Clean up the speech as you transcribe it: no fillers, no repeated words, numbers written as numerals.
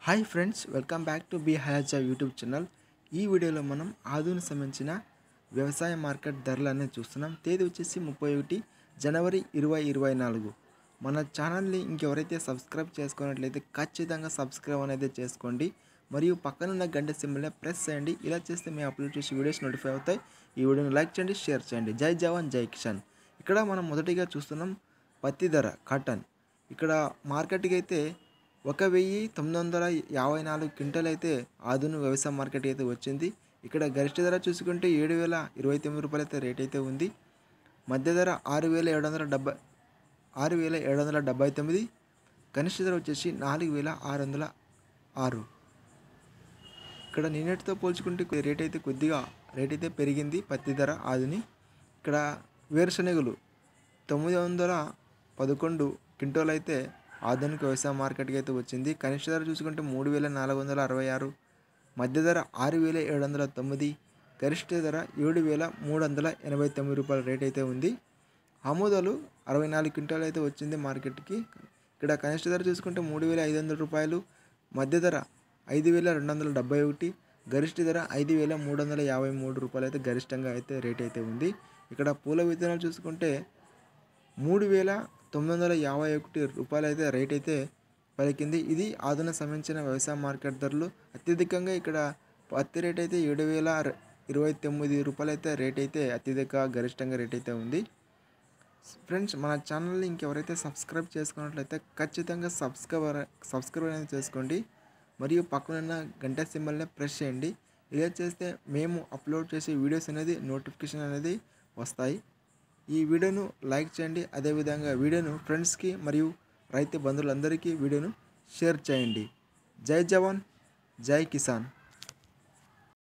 Hi friends, welcome back to బి హయాజా YouTube channel. ఈ వీడియోలో మనం ఆధునిక సంబంధించిన వ్యవసాయ మార్కెట్ ధరలు అనేది చూస్తున్నాం. తేదీ వచ్చేసి 31 జనవరి 2024. మన ఛానల్ని ఇంకెవరైతే సబ్స్క్రైబ్ చేసుకున్నట్లయితే ఖచ్చితంగా సబ్స్క్రైబ్ అనేది చేసుకోండి. మరియు పక్కనున్న గంట సింబల్ని ప్రెస్ చేయండి. ఇలా చేస్తే మేము అప్లోడ్ చేసే వీడియోస్ నోటిఫై అవుతాయి. ఈ వీడియోని లైక్ చేయండి, షేర్ చేయండి. జై జవాన్ జై కిసాన్. ఇక్కడ మనం మొదటిగా చూస్తున్నాం పత్తి ధర కాటన్. ఇక్కడ మార్కెట్కి అయితే 1954 క్వింటల్ అయితే ఆధునిక వ్యవసాయ మార్కెట్ అయితే వచ్చింది. ఇక్కడ గరిష్ట ధర చూసుకుంటే 7,029 రూపాయలు అయితే రేట్ అయితే ఉంది. మధ్య ధర 6,779, కనిష్ట ధర వచ్చేసి 4,606. ఇక్కడ నిన్నటితో పోల్చుకుంటే రేట్ అయితే పెరిగింది పత్తి ధర ఆధుని. ఇక్కడ వేరుశనగలు 911 క్వింటోల్ అయితే ఆధునిక వ్యవసాయ మార్కెట్కి అయితే వచ్చింది. కనిష్ట ధర చూసుకుంటే 3,466, మధ్య ధర 6,709, గరిష్ట ధర 7,389 రూపాయల రేట్ అయితే ఉంది. ఆమోదాలు 64 క్వింటాల్ అయితే వచ్చింది మార్కెట్కి. ఇక్కడ కనిష్ట ధర చూసుకుంటే 3,500 రూపాయలు, మధ్య ధర 5,271, గరిష్ట ధర 5,353 రూపాయలు అయితే గరిష్టంగా అయితే రేట్ అయితే ఉంది. ఇక్కడ పూల విత్తనాలు చూసుకుంటే 3,951 రూపాయలు అయితే రేట్ అయితే పలికింది. ఇది ఆధునిక సంబంధించిన వ్యవసాయ మార్కెట్ ధరలు. అత్యధికంగా ఇక్కడ పత్తి రేట్ అయితే 7,029 రూపాయలు అయితే రేట్ అయితే అత్యధిక గరిష్టంగా రేట్ అయితే ఉంది. ఫ్రెండ్స్, మన ఛానల్ని ఇంకెవరైతే సబ్స్క్రైబ్ చేసుకున్నట్లయితే ఖచ్చితంగా సబ్స్క్రైబ్ అనేది చేసుకోండి. మరియు పక్కనున్న గంట సింబల్ని ప్రెస్ చేయండి. ఇలా చేస్తే మేము అప్లోడ్ చేసే వీడియోస్ అనేది నోటిఫికేషన్ అనేది వస్తాయి. ఈ వీడియోను లైక్ చేయండి. అదేవిధంగా వీడియోను ఫ్రెండ్స్కి మరియు రైతు బంధువులందరికీ వీడియోను షేర్ చేయండి. జై జవాన్ జై కిసాన్.